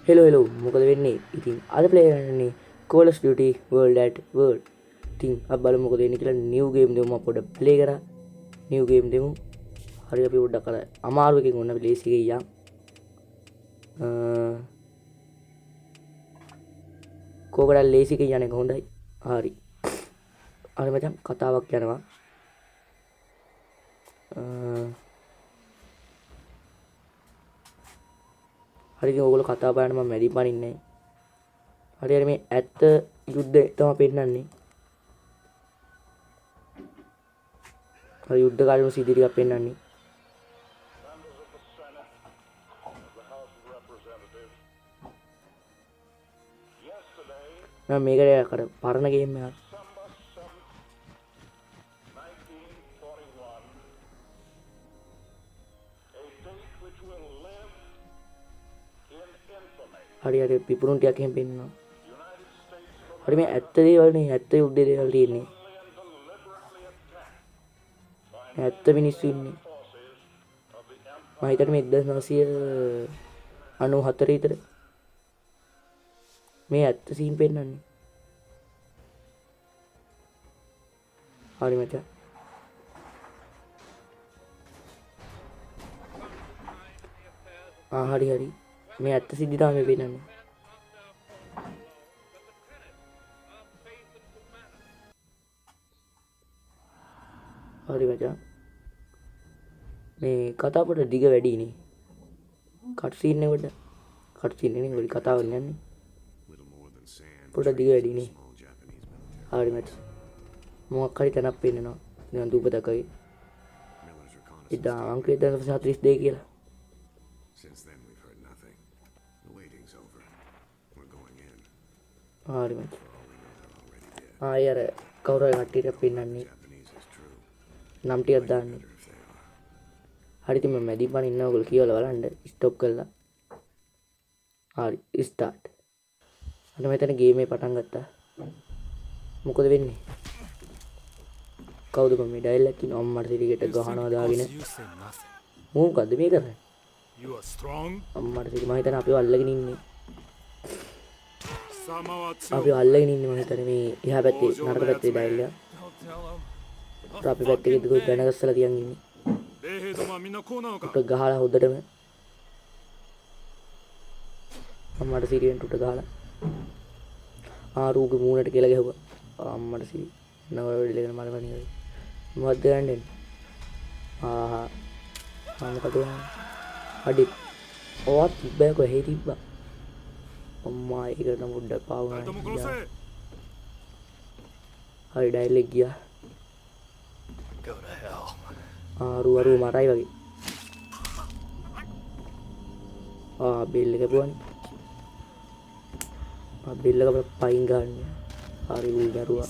Hello මොකද වෙන්නේ? ඉතින් අද ප්ලේ කරන්නේ Call of Duty World at War. ඉතින් අපි බලමු මොකද වෙන්නේ කියලා. නිව් ගේම් දෙමු. මම පොඩ්ඩක් ප්ලේ කරා. නිව් ගේම් දෙමු. හරි අපි පොඩ්ඩක් අර අමාරු එකකින් ඕන අපි ලේසි එකේ යන්. කෝකඩල් ලේසි එකේ යන්නේ හොඳයි. හරි. හරි මචං කතාවක් යනවා. හරි ඉතින් ඕගොල්ලෝ කතා බලන්න මම මැදි පනින්නේ. හරි හරි මේ ඇත්ත යුද්ධය තමයි පෙන්නන්නේ. හරි යුද්ධ කාලේ සිද්ධි ටිකක් පෙන්නන්නේ. මම මේකට අර පරණ ගේම් එකක්. හරි හරි පිපුරුම් ටිකක් එහෙම පෙන්නනවා. හරි මේ ඇත්ත දේවල් නේ, ඇත්ත යුද්ධ දේවල් තියෙන්නේ. ඇත්ත මිනිස්සු ඉන්නේ. මම හිතන්නේ මේ 1994 විතර මේ ඇත්ත සීන් පෙන්නන්නේ. හරි මචං. හරි හරි මේ ඇත්ත සිද්ධි තමයි පෙන්නන්නේ. හරි මචං මේ කතාව පොඩ දිග වැඩි නේ. කට් සීන් එක කට් සීන් එකනේ පොඩි කතාවක් යන්නේ. පොඩ දිග වැඩි නේ. හරි මචං මොකක් හරි තැනක් පෙන්නනවා. නිකන් දූපතක් වගේ. ඉතින් අංකල් 1942 කියලා. හරි මචං. අර කවුරු හරි කට්ටියට පෙන්නන්නේ. නම් ටිකක් දාන්නේ. හරි ඉතින් මම මැදි පනින්න ඉන්න ඕගොල්ලෝ කියලා බලන්න ස්ටොප් කරලා. හරි ස්ටාර්ට්. අර මෙතන ගේම් එක පටන් ගත්තා. මොකද වෙන්නේ? කවුද මේ ඩයලොග් කියන අම්මට සිරිගෙට ගහනවා දාගෙන. මොකද්ද මේ කරන්නේ? අම්මට සිරි මම හිතන්නේ අපිව අල්ලගෙන ඉන්නේ. අපිව අල්ලගෙන ඉන්නේ මම හිතන්නේ මේ එහා පැත්තේ නරක පැත්තේ ඩයලොග්. අපි පැත්තේ දුක දැනගස්සලා තියන් ඉන්නේ. උට ගහලා හොද්දටම අම්මට සිරියෙන් උට ගහලා ආරූගේ මූණට කියලා ගැහුවා. අම්මට සිරි නවර වෙලගෙන මල වණියයි. මොකද්ද ගන්නේ? මොකද අඩි ඔවත් තිබ්බය කොහේ තිබ්බා? අම්මා ඒකට මුඩ පාවුනා. හරි ඩයලොග් ගියා. අරු මරයි වගේ. බෙල් එක පුවන්නේ. බෙල් එක පයින් ගන්න. හරි ඌ දරුවා.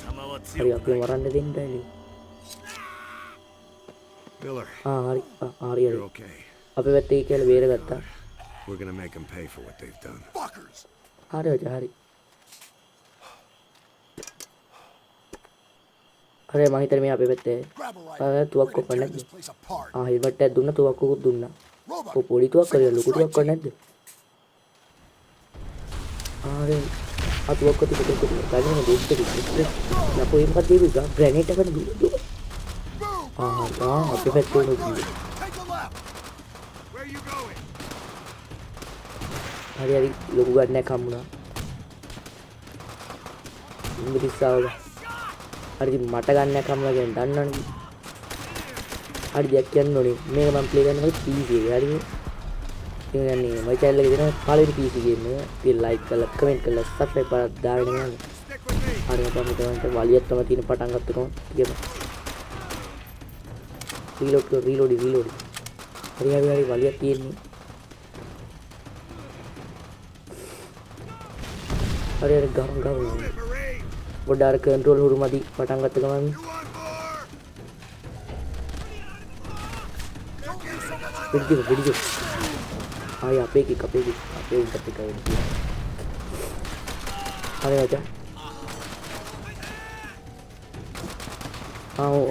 හරි අපි මරන්න දෙන්න ඇලි. හරි අපි පැත්තේ කියලා බේරගත්තා. We're going to make them pay for what they've done. හරි හරි. අර මම හිතන්නේ මේ අපේ පැත්තේ තුවක්කුවක් කරන්නේ නැද්ද? හෙල්මට් එකක් දුන්නා තුවක්කුවකුත් දුන්නා. පොඩි තුවක්කුවක් කරලා ලොකු තුවක්කුවක් කරන්නේ නැද්ද? තුවක්කුව තිබුණේ ගන්නේ දෙස්ට නපෝ එම්පත් දීලා ග්‍රැනේට් එකකට දුන්නා. අපේ පැත්තේ නෝ. හරි ලොකු ගන්නයක් හම්බුණා. ඉංග්‍රීසිසාව හරි මට ගන්නයක් හම්බුණා කියන දන්නවනේ. හරි දෙයක් කියන්න ඕනේ. මේක මම ප්ලේ කරන්නේ PC එකේ. හරි ඉතින් යන්නේ මයි channel එකේ දෙන පළවෙනි PC ගේම් එක. ඉතින් like කරලා comment කරලා subscribe කරලා දාගෙන යන්න. හරි මම හිතන්නේ වලියක් තමයි තියෙන පටන් ගත්තකම කියමු. reload හරි වලියක් තියෙන්නේ. හරි ගම පොඩ්ඩක් කන්ට්‍රෝල් හුරු මදි පටන් ගත්ත ගමන් පිටිජු අපේ උන්ට එක වෙන්නේ. හරි මචං.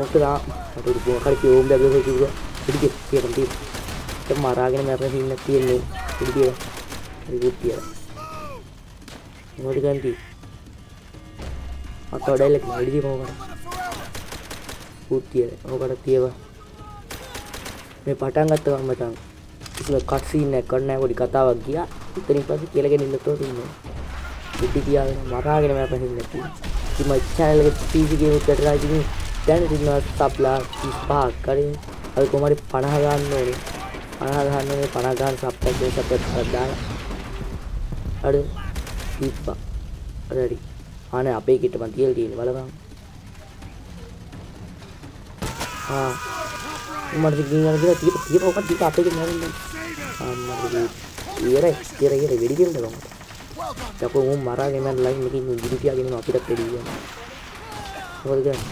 ඕක දා අර මොකක්ද කියෝම් බැලුවා කිව්වා. පිටිජු කියපන් තියෙන්නේ. මරාගෙන මරන හින්න තියෙන්නේ. පිටිජු හරි ගුට් කියලා. මොකද ගන්ති අත ඩයිලොග් වැඩි මොකද පුතිය ඔකට තියවා මේ පටන් ගත්ත ගමන් මචං ඉතින් කට් සීන් එකක් කරන්න පොඩි කතාවක් ගියා ඉතින් පස්සේ කියලාගෙන ඉන්නතෝ ඉන්නේ ඉති තියාගෙන මරාගෙන මම පහින් නැති ඉතින් මයි channel එක PC game එකට කරලා ඉතින් දැන් ඉතින් සබ්ලා 35ක් කරේ අද කොහමරි 50 ගන්න ඕනේ 50 ගන්න ඕනේ 50 ගන්න සබ් එකක් දාලා හරි ඉප්පා රෙඩි අනේ අපේ කිට මන් තියලා තියෙන්නේ බලපන් මට ගිහින් යන දේ තියප ඔක්කොම ටික අපේ ගෙන් යන්නේ මට ඉවරයි වෙඩි දෙන්න බං යකෝ මම මරාගෙන මම ලයින් එකකින් ගිනි තියාගෙන අපිට දෙඩි යනවා මොකද කියන්නේ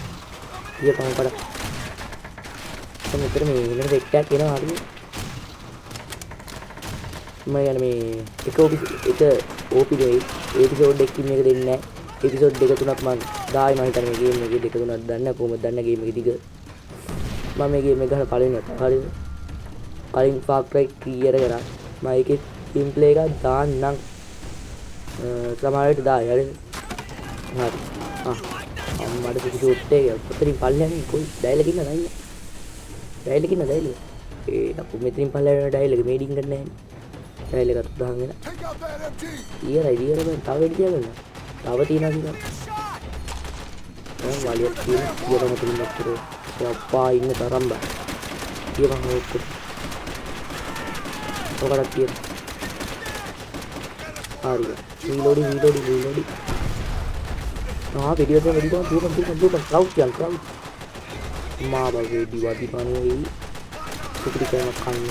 ඊපන් පඩ මෙතන මේ ඉගෙන දෙක්ටක් එනවා හරිය මම යන්නේ මේ එක OP දෙයි එපිසෝඩ් එකකින් මේක දෙන්නේ නැහැ එපිසෝඩ් දෙක තුනක් මම දායි මම හිතන්නේ මේ ගේම් එකේ දෙක තුනක් දන්න කොහොමද දන්න ගේම් එකේ දිග මම මේ ගේම් එක ගහලා පළවෙනි එක හරිද කලින් Far Cry ක්ලියර් කරා මම ඒකේ ගේම් ප්ලේ එකක් දාන්නම් සමහර විට දායි හරිද හරි අම්මඩ පිටුට් එක පොතරින් පල්ලන්නේ කොයි ඩයලොග් ඉන්න නෑ ඩයලොග් ඒ අපු මෙතනින් පල්ලන්නේ ඩයලොග් මේඩින් කරන්නේ නැහැ ඩයලොග් එකක් දාගෙන ඊයරයි බං තව වෙඩි තියගන්න තව තියනවා කියලා දැන් වලියක් තියෙන ඊයරම තුලින් අතර අප්පා ඉන්න තරම් බා ඊයරම ඔක්කොම ඔකට තියෙන හරි රීලෝඩි video දුක කවුට් මා බගේ දිවදි පණුවේ සුපිරි කෑමක් කන්න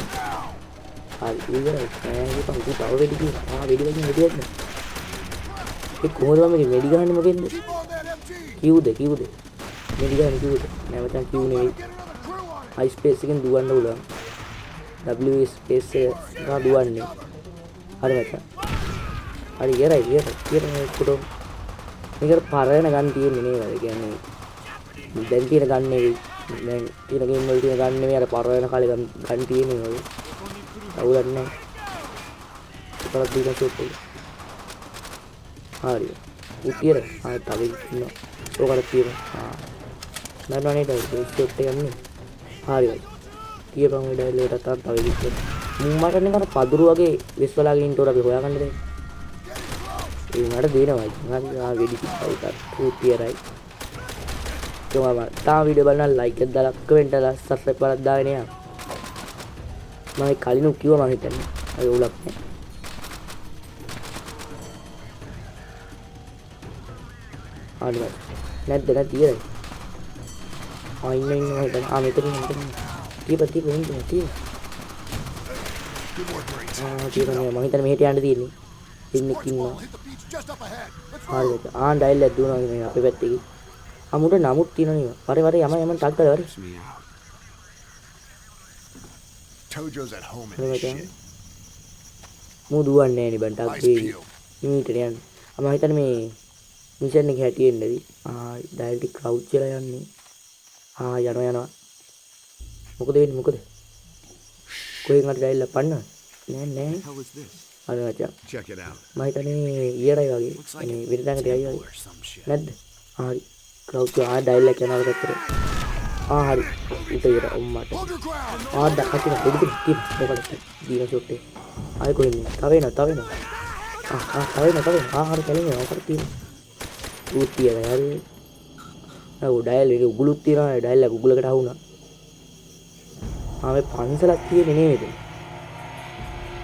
හරි ඉවරයි ඒක පහු තව වෙඩි තියෙනවා වෙඩි වලින් වෙඩියක් නෑ ඒ කොහොමද මම වෙඩි ගහන්නේ මොකෙන්ද කිව්ද වෙඩි ගහන්නේ කිව්ද නෑ මචං කිව් නෙවෙයි i space එකෙන් දුවන්න පුළුවන් w space එක දුවන්නේ හරි මචං හරි ඉවරයි කොට මේකට පරණ ගන්න තියෙන්නේ නේද ඒ කියන්නේ දැන් තියෙන ගන්න නෙවෙයි දැන් තියෙන ගේම් වල තියෙන ගන්න නෙවෙයි අර පරණ කාලේ ගන්න තියෙන්නේ වල අවුලක් නැහැ ඒකට දීලා ෂොට් එක හරි උතියර තව ඉන්නවා ඔකට තියෙනවා නෑ ෂොට් එක යන්නේ හරි තියපන් මේ ඩයල් එකට තව ඉතින් මට නිකන් පදුරු වගේ විශ්වලාගෙන ඉන්නතොර අපි හොයාගන්න දෙන්නේ ඒ මට දෙනවා ඉතින් හරි වෙඩි කිව්වා උතියරයි මම තා වීඩියෝ බලන්න ලයික් එකක් දාලා කමෙන්ට් දාලා සබ්ස්ක්‍රයිබ් කරලා දාගෙන යන්න මම කලින් කිව්වා මම හිතන්නේ අය උලක් නෑ නැද්ද ඉවරයි ඉන්න හිතන්නේ මෙතන තියපන් මම හිතන්නේ මෙහෙට යන්න තියෙන්නේ ඉන්නෙක් ඉන්නවා හරියට ඩයල් එකක් දුවනවා මේ අපේ පැත්තේ අමුඩ නමුත් තියෙනවා නේ වරේ යම ටක් කරලා වරේ Tojo's at home and shit. මු දුවන්නේ නෑනේ බන් ටක් දෙවි මීටර යන්නේ මම හිතන්නේ මේ මිෂන් එක හැටියෙන්නේදී ඩයල් ටික ක්‍රවුච් වෙලා යන්නේ යනවා මොකද වෙන්නේ කොහෙන් හරි ඩයල් එක පන්නවද නෑ අර මචං Check it out. මම හිතන්නේ ඊයරයි වගේ මේ විරදාකට ගියා වගේ නැද්ද හරි ක්‍රවුච් ඩයල් එක යනවා පැත්තට හරි ඉතින් උම්මට දැක්කත් පොඩි මොකද දීලා ෂොට් එක ආයෙ කොහෙන්ද තව එනවා හරි කලින් ඔකට තියෙන ඌතිය හරි ඩයල් එක උගුලුත් තියනවා ඩයල් එක උගුලකට අහුණා මේ පන්සලක් තියෙන්නේ නේ මෙතන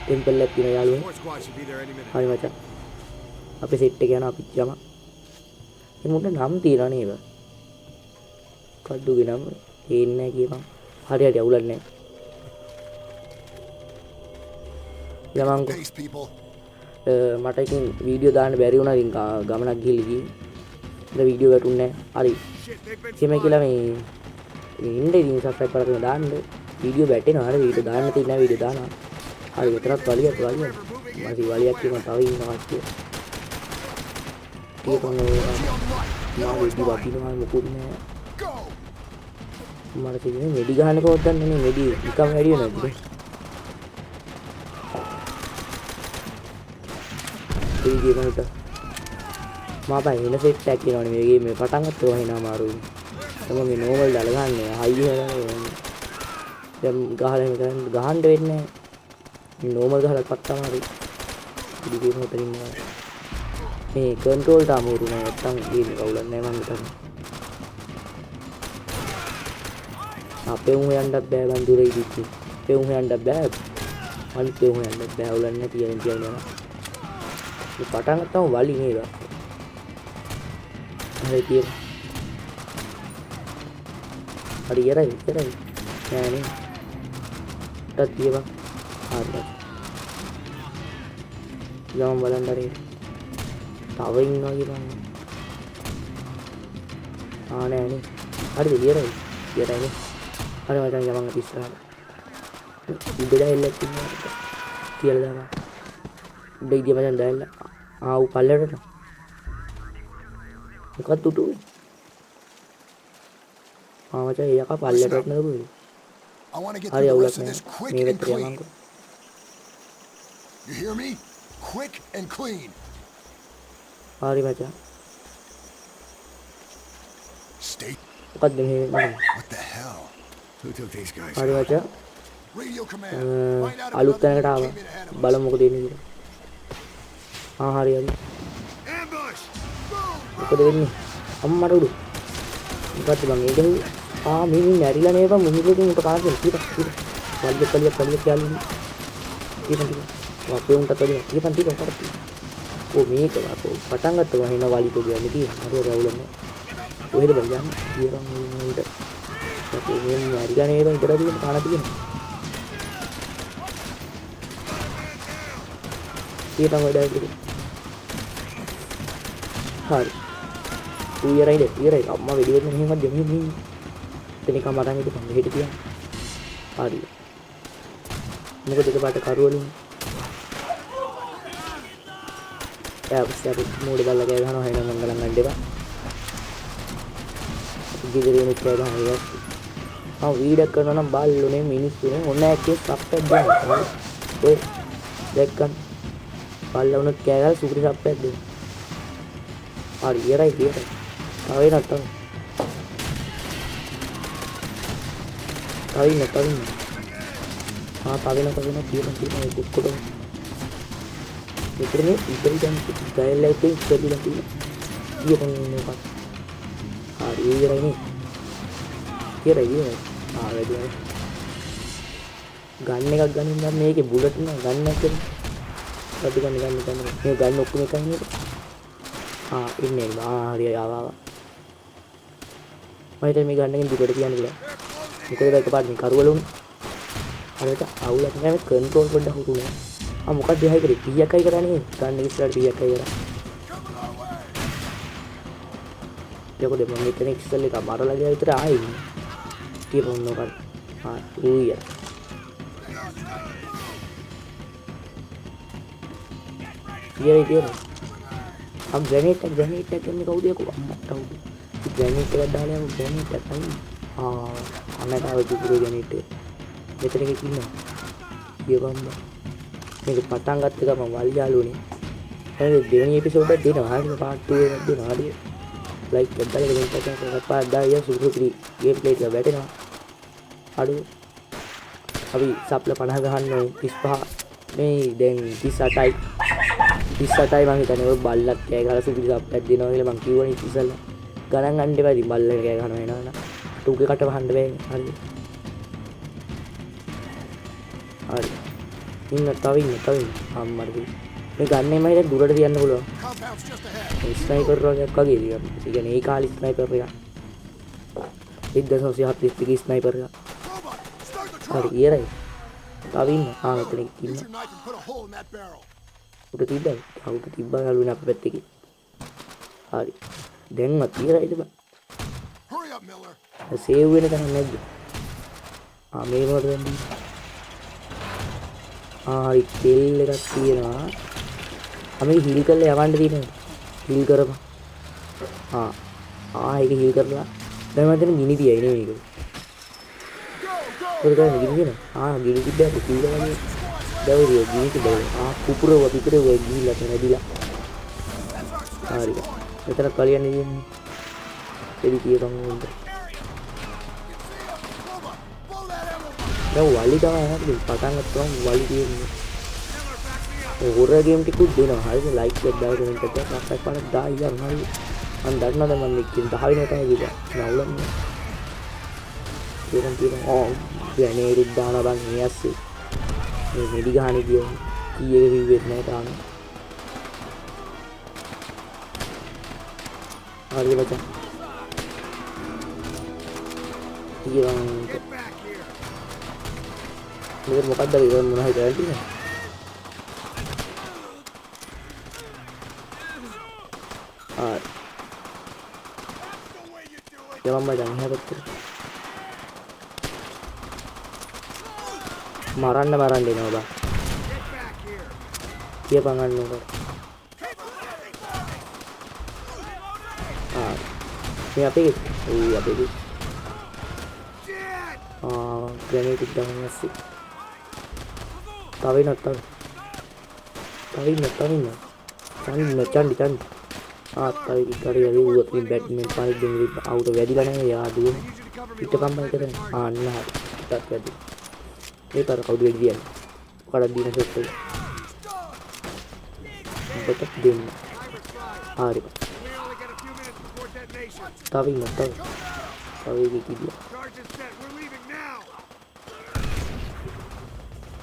ටෙම්පල් එකක් තියෙන යාළුවෝ More squad should be there any minute. හරි මචං අපේ සෙට් එක යනවා අපි යම ඒ මුන්න නම් තියනවා නේද කඩුගේ නම් තේන්නේ නැහැ කියපන් හරියට අවුලක් නැහැ යමන්කෝ Base people. මට ඉතින් වීඩියෝ දාන්න බැරි වුණා ඉතින් ගමනක් ගිහලා ගියේ ඉතින් වීඩියෝ වැටුන්නේ නැහැ හරි එහෙම කියලා මේ ඉන්න ඉතින් සබ්ස්ක්‍රයිබ් කරලා දාන්න වීඩියෝ වැටෙනවා හරි වීඩියෝ දාන්න තියෙන වීඩියෝ දානවා හරි විතරක් වලියක් මාසි වලියක් කියනවා තව ඉන්නවා කිය ටිකක් මම වීඩියෝ වදිනවා මොකුත් නැහැ මට කියන්නේ මෙඩි ගහන්න කොහොමද දන්නේ මෙඩි නිකම් වැඩි වෙනවද ඒ ගේමකට මම එන සෙට් එකක් කියනවනේ මේ ගේම් එක පටන් ගත්තා වහිනා අමාරුයි. මම මේ නෝමල් දාලා ගන්නෑ. හයි හරන්නේ. දැන් ගහන්න වෙන්නේ නැහැ. මේ නෝමල් ගහලා පට්ට අමාරුයි. ඉදි ගේම් හතරින් නෑ. මේ කන්ට්‍රෝල් ට අමාරු නෑ. නැත්තම් ගේම් කවුලක් නෑ මම හිතන්නේ. අපේ උන් යන්නත් බෑ බන්දුරේ ඉදිච්චි. අපේ උන් යන්නත් බෑ. අනිත් උන් යන්නත් බෑ. උලන්නේ නැති යනවා. මේ පටන් ගත්තම වලි නේද? හරි තිය. හරි යරයි. නෑනේ. ටත් තියවා. හරි. යම් බලන්න හරි. තව ඉන්නවා කියනවා. නෑනේ. හරිද යරයි. යරයි. හරි මචං යමන් ඉස්සරහට. උඩට එල්ලක් තියෙනවා. කියලා දානවා. උඩ ඉදිය මචං දාන්න. ආ උ පල්ලෙට. මොකක්ද උටුනේ? මචං යකා පල්ලෙට නේද? I want to get හරි through the අවුලක් rest of නෑ. this quick මේ and වෙතට clean. යමන්කෝ. You hear me? Quick and clean. හරි මචං. Stay. මොකක්ද මේ වෙන්නේ? What the hell? Who took these guys? හරි මචං. Radio command. Find out if අලුත් another තැනකට unit ආවා. came in ahead of us. බලමු මොකද වෙන්නේ කියලා. හරි. Ambush. Boom. මොකද වෙන්නේ? අම්මට උඩු. මොකද්ද බං ඒක නෙවෙයි. මේ මැරිලා නේ බං මුහිලකින් උට කාගෙන කීපක්. වල්ද කලිය කියලා. කීපක්. අපේ උන්ට තදින. කීපක් කරත්. ඕ මේක වාකෝ පටන් ගත්තා වහින වලිකෝ කියන්නේ තියෙනවා. හරි රවුලන්නේ. කොහෙද බං යන්නේ? කියපන් උන්ට. අපේ මේ මැරිලා නේ බං ඉතලා තියෙන කාණ තියෙනවා. කීපක් වඩා ඉතිරි. හරි. ඌයරයි අම්මා වෙඩි වෙන්න මෙහෙමද මෙහෙම එතනික මරන් ඉඳපන් මෙහෙට තියන්න හරි මොකද දෙක පාට කරුවලින් අපි මෝඩ දාලා ගෑ ගහනවා එහෙනම් මම ගණන් ගන්න දෙපා ඉදිරියේ කෑ ගහනවා ආ වීඩියෝ කරනවා නම් බාල්ලුනේ මිනිස්සුනේ ඔන්න ඇක්කේ සප්පෙක් දානවා ඔය දැක්කන් බල්ලුනේ කෑ ගහලා සුපිරි සප්පෙක් දෙනවා හරි ඉරයි තව නැත්තම් තවින්න තවින්න තියෙන කුක්කොට මෙතනේ ඉතින් දැන් ගයල් එකේ ඉස්සෙල්ලා තියෙන ඊපන් මොකක් හරි ඉරයිනේ වැඩි ගන්න එකක් ගන්න නම් මේකේ බුලට් නෑ ගන්න නැත්නම් වැඩි ගන්න මේ ගන්න ඔක්කොම එකයි නේද ඉන්නේ හරි ආවා මම හිතන්නේ මේ ගන්නකින් දුකට තියන්න කියලා. මොකද එකපාරට මේ කරවලුනේ. හරියට අවුලක් නෑ මේ කන්ට්‍රෝල් පොඩ්ඩක් හුරුනේ. මොකක්ද එහා කරේ? පීයක්යි කරන්නේ. ගන්න ඉස්සරහට පීයක්යි කරා. ඒකෝද මම මෙතන එක්සල් එක මාරලා ගියා විතර ආයි. කියපොන් නෝකල්. ඌය. ඉතින් ග්‍රැනේට් එක ගන්නේ කවුද යකෝ අම්මට උඩ. ග්‍රැනේට් එකක් දාලා යමු ග්‍රැනේට් එකක් අයින්. අන්නතාව දුපුරේ ග්‍රැනේට් එක. මෙතන එකක් ඉන්නවා. කියපන් මේක පටන් ගත්ත ගමන් වල් යාළුවනේ. හරි දෙවෙනි එපිසෝඩ් එක දෙනවා. හරියට පාර්ට් 2 එකක් දෙනවා. හරියට ලයික් එකක් දාලා කමෙන්ට් එකක් කරලා දාලා සුපුරුපුරි ගේම් ප්ලේ එක වැටෙනවා. අඩු අපි සප්ල 50 ගහන්න 35 මේ දැන් 38යි 38යි මං හිතන්නේ ඔය බල්ලක් කෑ ගහලා සුපිරි සප්පයක් දෙනවා කියලා මං කිව්වනේ ඉතිසලා ගණන් ගන්න එපා ඉතින් බල්ලට කෑ ගහනවා එනවා ටුගේ කට වහන්න බෑනේ හරිද හරි තව ඉන්න අම්මට මේ ගන්නේ මම හිතන්නේ දුරට තියන්න පුළුවන් ස්නයිපර් රෝගයක් වගේ දිගන්න ඒ කියන්නේ ඒ කාලේ ස්නයිපර් එක 1971 ස්නයිපර් එක හරි ඉරයි තව ඉන්න මෙතන ඉන්න උඩ තිබ්බයි උඩ තිබ්බා යාළුවනේ අපේ පැත්තේ හරි දැන්වත් ඉරයිද බං සේව් වෙන තැන නැද්ද මේ මොකද වෙන්නේ හරි තෙල් එකක් තියෙනවා අපි හිල් කරලා යවන්න තියෙනවා හිල් කරපන් ඒක හිල් කරලා දැන් මම දැන් ගිනි තියයි නේ මේක ඔය ගාන ගිනි තියෙනවා ගිනි තිබ්බා කිව්වා වගේ දැන් ගිනි තිබ්බා කුපුරව පිටරව ගිහිල්ලා නැදිලා හරි මෙතන කලියන්නේ තියෙන්නේ. එදි කියපන් උන්ට. දැන් වලි තමයි හරිද? පටන් ගත්තාම වලි තියෙන්නේ. හොරර් ගේම් ටිකුත් දෙනවා. හරිද? ලයික් එකක් දාලා කමෙන්ට් එකක් දාලා සබ්ස්ක්‍රයිබ් කරලා දායි යන්න හරි. මම දන්නවා දැන් මම මේකෙන් 10 වෙනි තමයි ගියා. නවුලන්නේ. ඕ ග්‍රැනේඩ් දානවා බං මේ ඇස්සේ. මේ මෙඩි ගහන්නේ කියන්නේ. කීයක කිව්වෙත් නැහැ තාම. හරිද මචං? ඊයන් මේක මොකක්ද කියලා මොනවා හරි කරන්න තියෙන්නේ. Jangan macam ni betul. Maran deh nyoba. Dia pangan nyoba. Ini apa ini? Apa ini? Granate itu jangan ngasih. Tawin. Candi. Tadi kali buat ini Batman paling dengeri auto jadi kan ya dulu itu kampanye kita nah kita jadi ini para kau dua dia kalau di nasib itu tetap din hari tapi gitu dia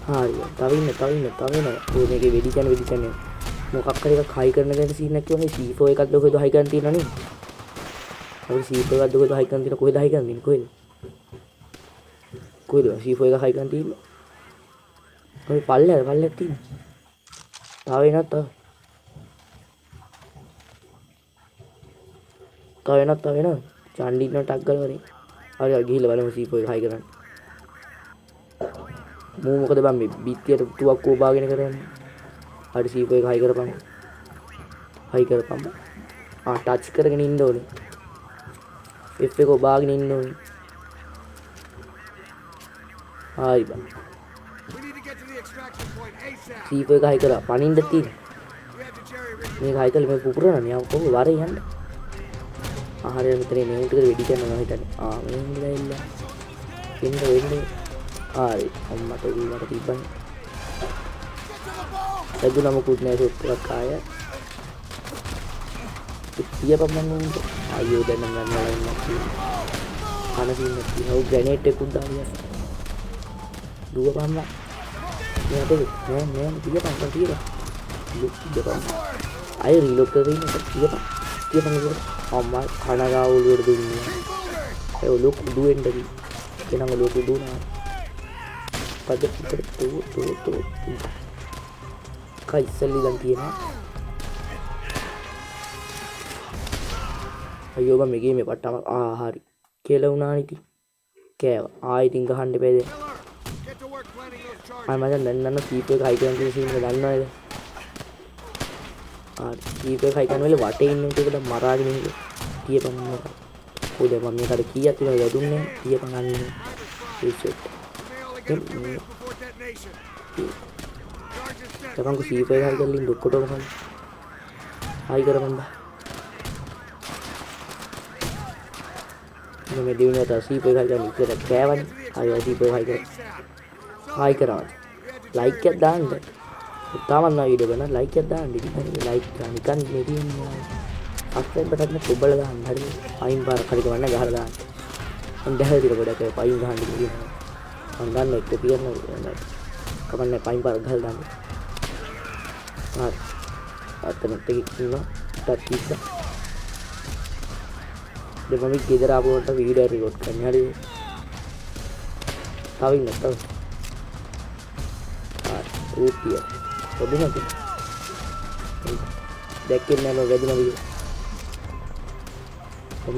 hari tapi punya ke wedikan ya මොකක් හරි එකක් හයි කරන ගැන scene එකක් කියන්නේ C4 එකක්ද කොහෙද හයි කරන් තියෙනවනේ. අපි C4 එකක්ද කොහෙද හයි කරන් තියෙන කොහෙද හයි කරන් තියෙන්නේ කොහෙද C4 එක හයි කරන් තියෙන්නේ. ඔය පල්ලෙහාට තියෙන්නේ. තව එනත් චන්ඩින්න ටක් ගාලා වරේ. හරි ගිහිල්ලා බලමු C4 එක හයි කරන්න. මූ මොකද බං මේ බිත්තියට තුවක්කුව බාගෙන කරන්නේ. hari C4 එක high කරපන් touch කරගෙන ඉන්න ඕනේ F එක ඔබාගෙන ඉන්න ඕනේ හායි බං C4 එක high කරා පනින්න තියෙන මේක high කරලා මේ පුපුරනනේ ආ කොහොම වරේ යන්න ආහාරය මෙතන මේ උන්ට වෙඩි කරනවා හිතන්නේ මේ ඉඳලා එන්න වෙන්නේ හරි අම්මට උඩට තිබ්බනේ Lagi nama kutnya itu kaya. Dia pemenang ayo dan dengan lain lagi. Karena sih nanti aku granate kuda ya. Dua pamla. Ya tuh, dia pamla dia. Dia pamla. Ayo reload ke ini dia pamla. Amma खाना का उलट दूँगी. Ayo lu kuduin dari. Kena lu kuduna. Pada tuh. ඉස්සල්ලි දැන් තියෙනවා අයියෝ බං මේකේ මේ පට්ටම හරි කියලා වුණානේ ඉතින් කෑවා ඉතින් ගහන්න එපා දැන් මම දැන් නන්න කීප එක හයි කරන් තියෙන සීන් එක දන්නවද කීප එක හයි කරන වෙලේ වටේ ඉන්න උට ඒකට මරාගෙන ඉන්නේ කියපන් මොකක්ද කොහෙද මම මේකට කීයක් තියෙනවද යදුන්නේ කියපන් අන්නේ reset Jangan ku C4 high कर ली डुक्को तो भाई हाई कर बंदा ये मैं देऊँगा तो C4 high कर नीचे रख क्या बन C4 high कर लाइक क्या दान दे तामन ना वीडियो बना लाइक क्या दान दे लाइक निकाल मेरी सब्सक्राइब बटन में कुबल दान हर पाइन बार खड़ी करना गहर दान हम दहर दिल बड़ा के पाइन दान दे हम दान में कॉपियर ना कमन ने पाइन बार घर दान අතන තියෙනවා ටච් එක. දැන් මම ගෙදර ආපුවට වීඩියෝ රෙකෝඩ් කරන්න හරිද? තව ඉන්න. ඌපිය. පොඩි නැති. දැක්කේ නෑ මම වැදුනා වීඩියෝ.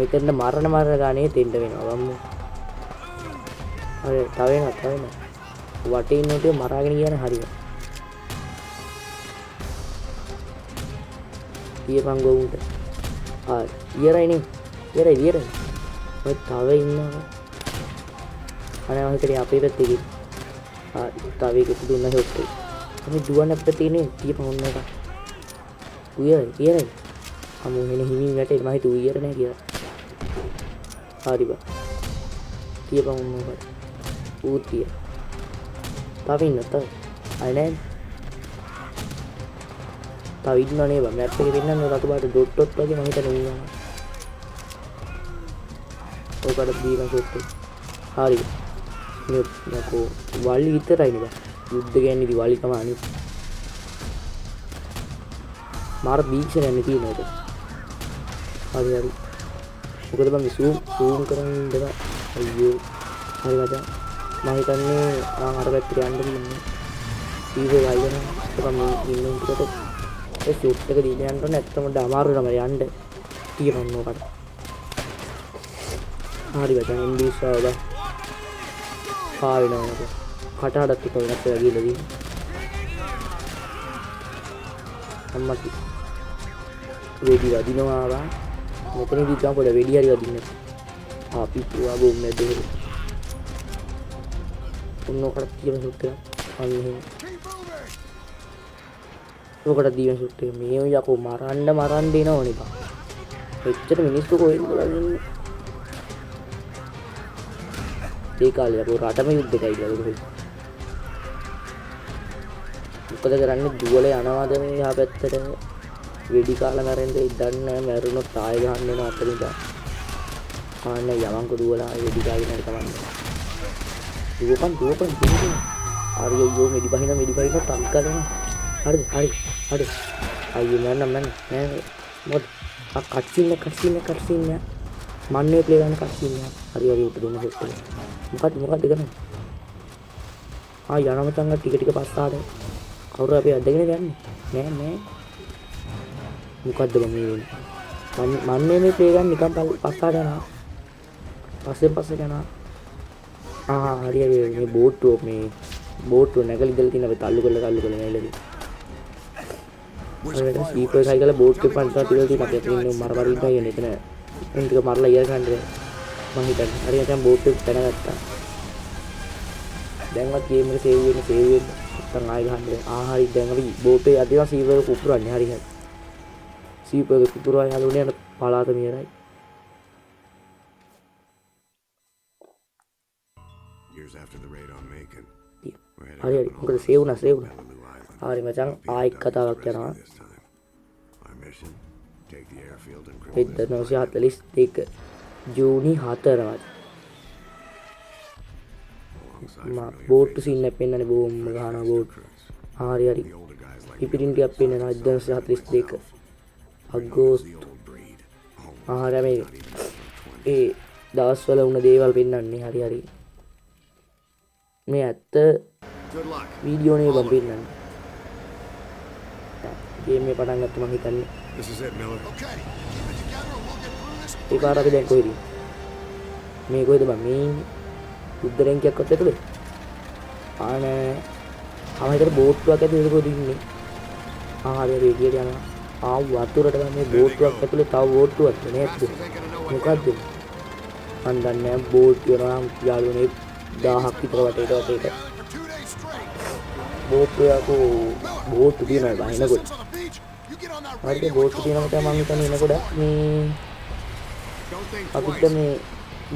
මෙතන මරණ ගානේ තෙන්න වෙනවා වම්මු. හරි තව එනවා. වටේ ඉන්නකොට මරාගෙන ගියානේ හරියට. Dia panggung udah. Iya Oi tahu ini. Karena masih tadi apa itu tadi. Tahu itu dulu nasi hotel. Kami dua nak peti ini dia panggung mereka. Iya. අමු වෙන හිමින් වැටේ මම හිතුව ඊයට නෑ කියලා. හරි බා. තියපන් මොකද? ඌතිය. තව ඉන්න තව. අය නෑ. තව ඉන්නවනේ බා. මැප් එකේ පෙන්නන්නේ රතු පාට ඩොට් ඩොට් වගේ මම හිතන්නේ ඉන්නවා. ඔකට දීලා ෂොට් එක. හරි. මේ නකෝ වලි විතරයි නේ බා. යුද්ධ කියන්නේ ඉතින් වලි තමයි අනිත්. මාර බීක්ෂණයක් තියෙනවා ඒක. හරි හරි. මොකද මම zoom කරන් ඉඳලා අයියෝ. හරි මචං. මම හිතන්නේ අර පැත්තට යන්න දෙන්නේ. ඊවේ වයිගෙන තමයි ඉන්නේ උඩට. ඒ ෂොට් එක දීලා යන්න ඕනේ නැත්නම් අමාරු තමයි යන්න. තියපන්න ඕකට. හරි මචං ඉන්දියාව පාවිනවා නේද? කටහඩක් ටික වෙනස් වෙලා ගිහලා තියෙනවා. අම්මා වෙඩි වදිනවා ආවා. මෙතනදී ගියාම පොඩ වෙඩි හරි වදින්නේ. අපි පුවා බොම්මේ දෙහෙ. උන්නෝකට කියන සුට් එක අන්න එහෙම. ඔකට දීන සුට් එක මේ යකෝ මරන්න දෙනවනේ බා. එච්චර මිනිස්සු කොහෙන්ද බලන්නේ? ඒ කාලේ යකෝ රටම යුද්ධයකයි කියලා දුක. මොකද කරන්නේ දුවල යනවාද මේ යහ පැත්තට වෙඩි කාලා මැරෙන්න ඉදන්නේ මැරුණොත් ආයෙ ගහන්න වෙන අතරින් ආන්න යවංක දුවලා වෙඩි කාගෙන හරි කමන්නේ දුවපන් අරියෝ මෙඩි බහින තම් කරනවා හරිද හරි අයියෝ මන්න නෑ මොකද කට්සින් මන්නේ ප්ලේ කරන කට්සින් හරි උට දෙන්න සෙට් මොකක්ද කරන්නේ යනම තංග ටික පස්සාද කවුරු අපි අදගෙන යන්නේ නෑ මොකද්ද මේ වෙන්නේ මන්නේ මේ ප්ලේ ගන්න නිකන් පස්සාට යනවා පස්සේ යනවා හරි මේ බෝට්ටුව නැගලා ඉඳලා තියෙන අපි තල්ලු කරලා නැගලාදී හරියට ස්ලීපර් එකයි කියලා බෝට් එක පන්සා තියලා තියෙන අපි අතන ඉන්න මර ඉන්නවා කියන්නේ එතන එන් ටික මරලා ඉයර ගන්න මම හිතන්නේ හරියට දැන් බෝට් එක පැනගත්තා දැන්වත් ගේම් එක සේව් වෙන්න නැත්නම් ආයෙ ගහන්න හරි දැන් අපි බෝට් එකේ අදිනවා සීවර් එක පුපුරන්නේ හරි සීවර් එක පුපුරවා යනුනේ යන පලාත මියරයි හරි මොකද සේව් වුණා හරි මචං ආයෙත් කතාවක් යනවා 1942 ජූනි 4 බෝට්ටු සීන් එක පෙන්නන්නේ බෝම්බ ගහනවා බෝට් හරි පිපිරින් ටිකක් පෙන්නනවා 1942 අගෝස්තු හරි මේ ඒ දවස්වල වුණ දේවල් පෙන්නන්නේ හරි මේ ඇත්ත වීඩියෝ නේ බම් පෙන්නන්නේ ගේම් එක පටන් ගත්ත මම හිතන්නේ ඒ පාර අපි දැන් කොහෙද මේ කොහෙද බං මේ බුද්ධ රැංකියක්වත් ඇතුලේ ආනේ ආයෙත් බෝට්ටුවක් ඇතුලේ කොහෙද ඉන්නේ හරි එළියට යනවා වතුරට මේ බෝට්ටුවක් ඇතුලේ තව බෝට්ටුවක් නේද මොකද්ද මන් දන්නේ බෝට් යනවා යාළුවනේ 1000ක් විතර වටේට බෝට්ටු තියෙනවා බහිනකොට හරිද බෝට්ටු තියෙනවා තමයි මම හිතන්නේ එනකොට මේ අපිට මේ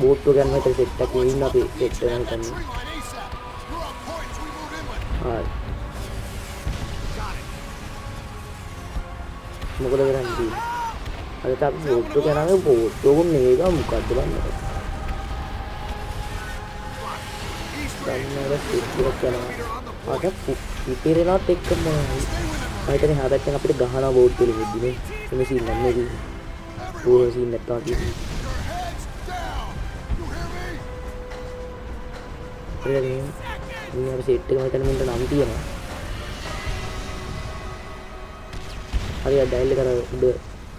බෝට්ටු ගන්න හිතේ සෙට් එකක් ඉන්න අපි සෙට් එක හිතන්නේ හරි මොකද කරන්නේ අද අපි බෝට්ටු කරනවා බෝට්ටු මේක මොකද්ද බලන්න දැන් සෙට් එකක් කරනවා අද පිටිරනත් එක්කම හිතන්නේ හැබැයි අපිට ගහනවා බෝට් වල වෙද්දිනේ මේ සීන් නම් මේක ඕන සීන් නැත්තම් තියෙන්නේ හරියනේ මේ අපි සෙට් එක හිතන්න මෙන්න නම් තියෙනවා හරියට ඩයල් එක කර උඩ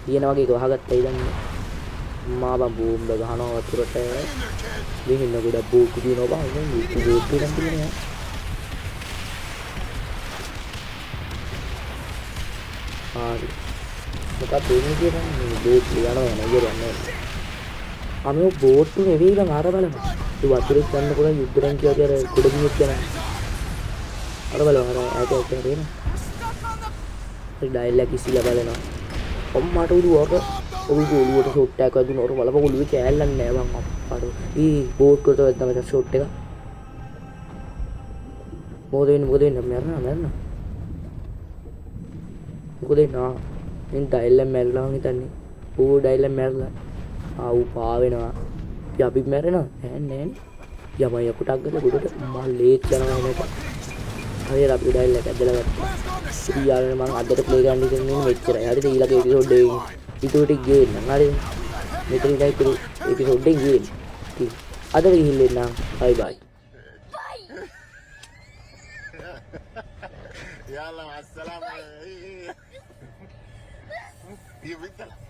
තියෙන වගේ එක වහගත්තා ඉතින් මා බම් බෝම්බ ගහනවා වතුරට දෙහින්න ගොඩක් බෝට් තියෙනවා බං මේ බෝට් එකක් තියෙනවා හරි මොකක්ද වෙන්නේ කියන්නේ මේ බෝට් යනවා නේද අනේ බෝට් නෙවෙයි බං අර බලන්න ඒ වතුරේ යනකොට යුද්ධ රැංකිය වගේ අර කුඩ ගියක් යනවා අර බලන්න අර ඈත යන තේන ඒ ඩයල් එක ඉස්සලා බලනවා මට උඩුවක ඔළුවට ෂොට් එකක් වැදුනොත් බලපන් ඔළුවේ කෑල්ලක් නෑ මං අප්පට බෝට් එකට වැද්දා මචං ෂොට් එක මොකද වෙන්නේ මැරෙනවා මොකද නා ඉන් ඩයිලම් මැරලා හිතන්නේ ඩයිලම් මැරලා ඌ පා වෙනවා අපි මැරෙනවා නෑ යමයි අපටක් ගල ගොඩට මල් ලේට් යනවා නේද හරියට අපි ඩයිල් එක ඇදලා ගත්තා ඉතින් යාළුවනේ මම අදට ප්ලේ කරන්න ඉන්නේ මෙච්චරයි හරිද ඊළඟ එපිසෝඩ් එකේ ඊටුවට ගේන්න හරිද මෙතන ඉඳලා ඉතුරු එපිසෝඩ් එකෙන් ගේන්න ඉතින් අදට ගිහින් එන්නම් බයි බයි يلا مع السلامة. يا بنت